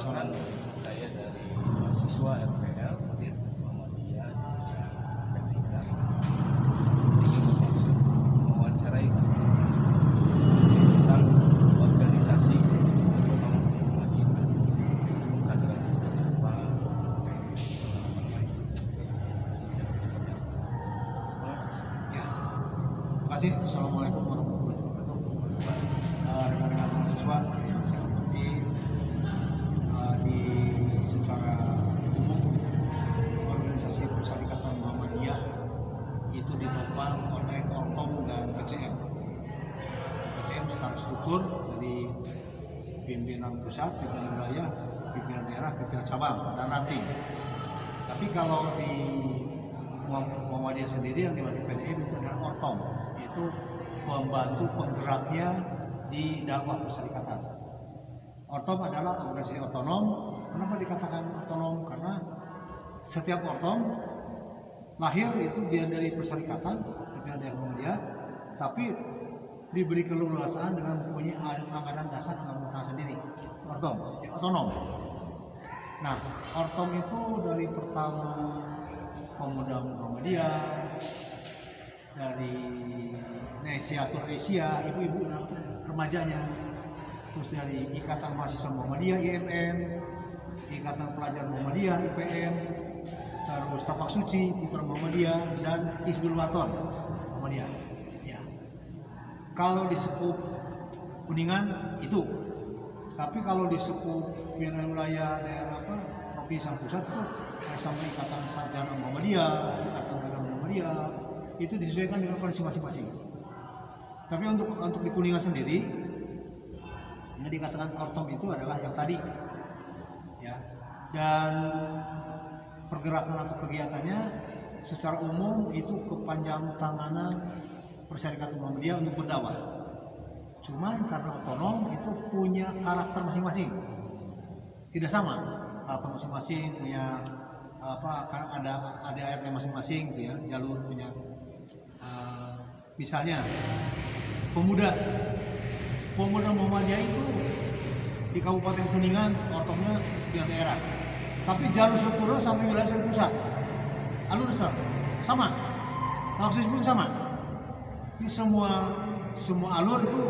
perkenalkan, saya dari mahasiswa FPL Muhammadiyah jurusan PTIK. Sini bermaksud mewawancarai tentang organisasi Muhammadiyah, kaderannya seperti apa, Ya, terima kasih. Assalamualaikum warahmatullahi wabarakatuh. Rekan-rekan mahasiswa yang saya hormati, secara umum organisasi Perserikatan Muhammadiyah itu ditopang oleh Ortom dan PCM. PCM secara struktur dari pimpinan pusat, pimpinan wilayah, pimpinan daerah, pimpinan cabang, dan ranting. Tapi kalau di Muhammadiyah sendiri yang diwakili PDM itu adalah Ortom, yaitu pembantu penggeraknya di dakwah perserikatan. Ortom adalah organisasi otonom. Kenapa dikatakan otonom? Karena setiap Ortom lahir itu dia dari perserikatan, pimpinan daerah Muhammadiyah, tapi diberi keleluasaan dengan mempunyai anggaran dasar anggaran sendiri. Ortom, ya, otonom. Nah, Ortom itu dari pertama Pemuda Muhammadiyah, dari Nesiatur Asia, ibu-ibu remajanya, terus dari Ikatan Mahasiswa Muhammadiyah IMM, Ikatan Pelajar Muhammadiyah IPM, terus Tapak Suci Putra Muhammadiyah, dan Hizbul Waton Muhammadiyah. Ya. Kalau di sekup Kuningan itu, tapi kalau di sekup wilayah daerah provinsi pusat itu sama Ikatan Sarjana Muhammadiyah, Ikatan Dagang Muhammadiyah, itu disesuaikan dengan kondisi masing-masing. Tapi untuk di Kuningan sendiri, yang dikatakan Ortom itu adalah yang tadi, ya. Dan pergerakan atau kegiatannya secara umum itu kepanjang tanganan Perserikatan Muhammadiyah untuk berdakwah. Cuman karena otonom itu punya karakter masing-masing, tidak sama. Karakter masing-masing punya karena ada ADART masing-masing gitu ya, jalur punya misalnya pemuda Muhammadiyah itu di Kabupaten Kuningan Ortomnya di daerah, tapi jalur strukturnya sampai wilayah pusat, alur sama, taksis pun sama. Ini semua alur itu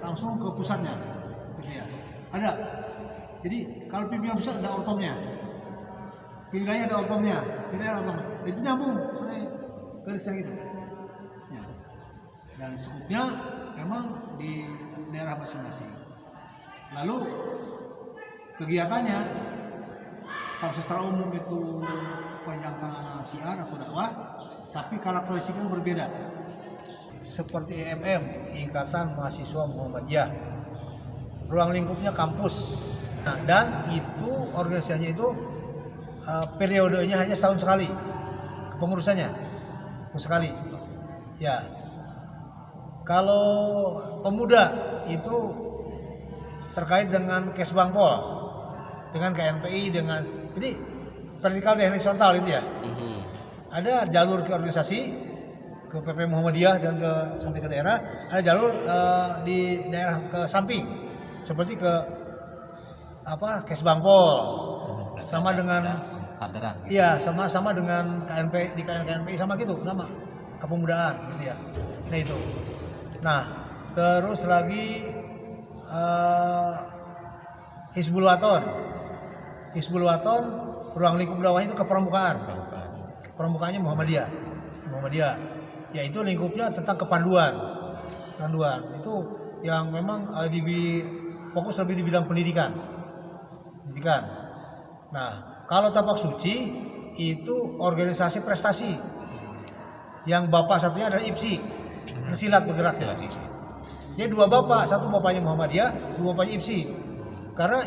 langsung ke pusatnya, gitu ya. Ada. Jadi kalau pimpinan pusat ada Ortomnya, wilayah ada Ortomnya, wilayah ada Ortomnya. Itu nyambung, garisnya gitu. Ya. Dan skupnya memang di daerah masing-masing. Lalu kegiatannya kalau secara umum itu panjang tangan syiar atau dakwah, tapi karakteristiknya berbeda. Seperti IMM, Ikatan Mahasiswa Muhammadiyah, ruang lingkupnya kampus. Nah, dan itu organisasinya itu periodenya hanya setahun sekali, pengurusannya sekali. Ya, kalau pemuda itu terkait dengan Kesbangpol, dengan KNPI, jadi vertikal dan horizontal itu ya. Ada jalur ke organisasi, ke PP Muhammadiyah dan sampai ke daerah, ada jalur di daerah ke samping, seperti ke Kesbangpol, sama dengan kaderan. Iya, sama dengan KNP di KNPI sama gitu, sama kepemudaan gitu ya. Nah itu. Nah, terus lagi Hizbul Waton. Hizbul Waton ruang lingkup dakwahnya itu ke permukaan. Permukaannya Muhammadiyah. Yaitu lingkupnya tentang kepanduan. Itu yang memang fokus lebih di bidang pendidikan. Nah, kalau Tapak Suci itu organisasi prestasi. Yang bapak satunya adalah IPSI, silat bergeraknya. Jadi dua bapak, satu bapaknya Muhammadiyah, dua bapaknya IPSI. Karena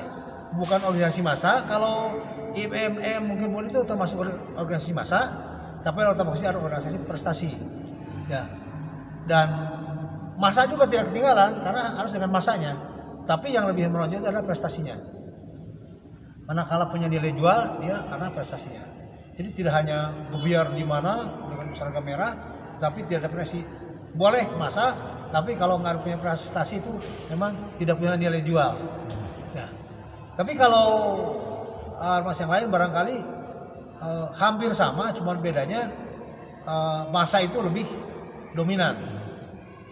bukan organisasi massa, kalau IMM mungkin itu termasuk organisasi massa, tapi kalau Tapak Suci adalah organisasi prestasi. Ya. Dan massa juga tidak ketinggalan karena harus dengan massanya. Tapi yang lebih menonjol adalah prestasinya. Manakala punya nilai jual, dia karena prestasinya. Jadi tidak hanya gebiar di mana dengan seragam merah, tapi tidak ada prestasi. Boleh massa, tapi kalau nggak punya prestasi itu memang tidak punya nilai jual. Ya. Tapi kalau ormas yang lain barangkali hampir sama, cuman bedanya masa itu lebih dominan.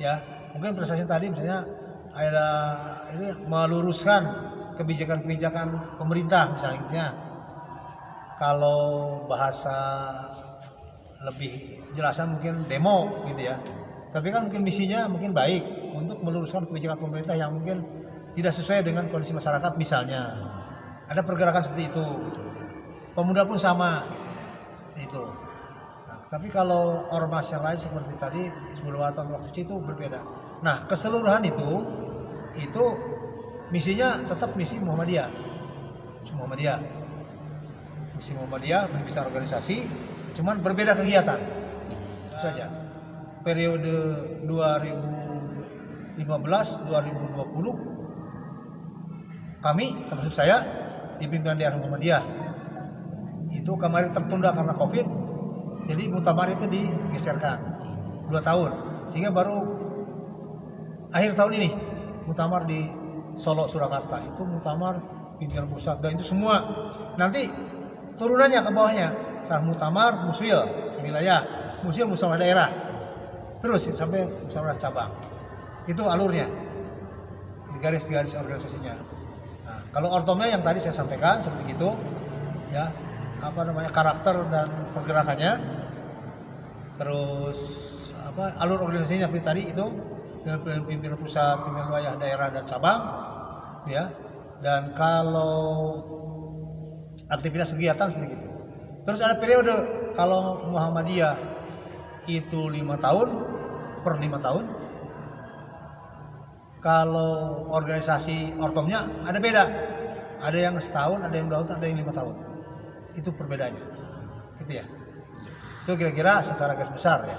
Ya, mungkin prestasi tadi misalnya ada ini meluruskan kebijakan-kebijakan pemerintah misalnya gitu ya. Kalau bahasa lebih jelasan mungkin demo gitu ya. Tapi kan mungkin misinya mungkin baik untuk meluruskan kebijakan pemerintah yang mungkin tidak sesuai dengan kondisi masyarakat misalnya. Ada pergerakan seperti itu gitu. Pemuda pun sama gitu. Nah, tapi kalau ormas yang lain seperti tadi Hizbul Wathan Waktu itu berbeda. Nah, keseluruhan itu misinya tetap misi Muhammadiyah. Misi Muhammadiyah berbicara organisasi, cuman berbeda kegiatan. Itu saja. Periode 2015-2020 kami termasuk saya di pimpinan daerah Muhammadiyah itu kemarin tertunda karena COVID, jadi muktamar itu digeserkan 2 tahun sehingga baru akhir tahun ini muktamar di Solo Surakarta. Itu muktamar pimpinan pusat dan itu semua nanti turunannya ke bawahnya salah muktamar musyil wilayah, musyil musyawarah daerah, terus sampai musyawarah cabang. Itu alurnya di garis-garis organisasinya. Nah, kalau ortomnya yang tadi saya sampaikan seperti itu, ya karakter dan pergerakannya, terus alur organisasinya seperti tadi itu, pimpinan pusat, pimpinan wilayah, daerah dan cabang, ya. Dan kalau aktivitas kegiatan seperti itu. Terus ada periode kalau Muhammadiyah itu 5 tahun per 5 tahun. Kalau organisasi ortomnya ada beda, ada yang setahun, ada yang 2 tahun, ada yang 5 tahun. Itu perbedaannya, gitu ya. Itu kira-kira secara garis besar ya.